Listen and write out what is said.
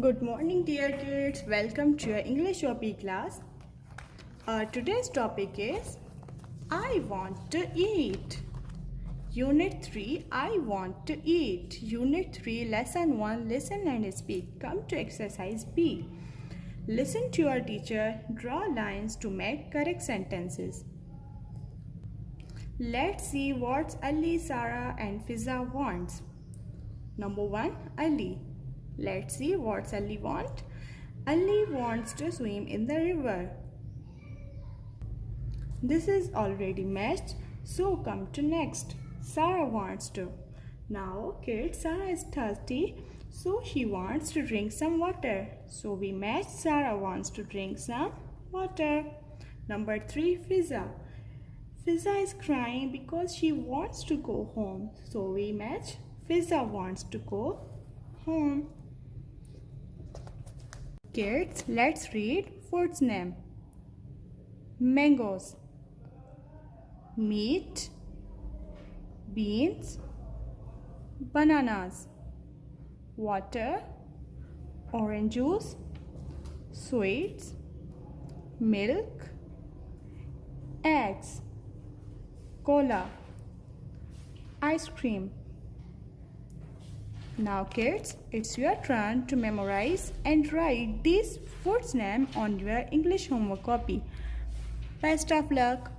Good morning, dear kids. Welcome to your English OPE class. Today's topic is I want to eat. Unit 3 I want to eat. Unit 3 Lesson 1 Listen and speak. Come to exercise B. Listen to your teacher. Draw lines to make correct sentences. Let's see what Ali, Sarah and Fiza wants. Number 1 Ali. Let's see what Ali wants. Ali wants to swim in the river. This is already matched, so come to next. Sarah wants to. Now kids, Sarah is thirsty, so she wants to drink some water. So we match Sarah wants to drink some water. Number 3 Fiza. Fiza is crying because she wants to go home. So we match Fiza wants to go home. Kids, let's read food's name. Mangoes, meat, beans, bananas, water, orange juice, sweets, milk, eggs, cola, ice cream. Now kids, it's your turn to memorize and write these food's name on your English homework copy. Best of luck!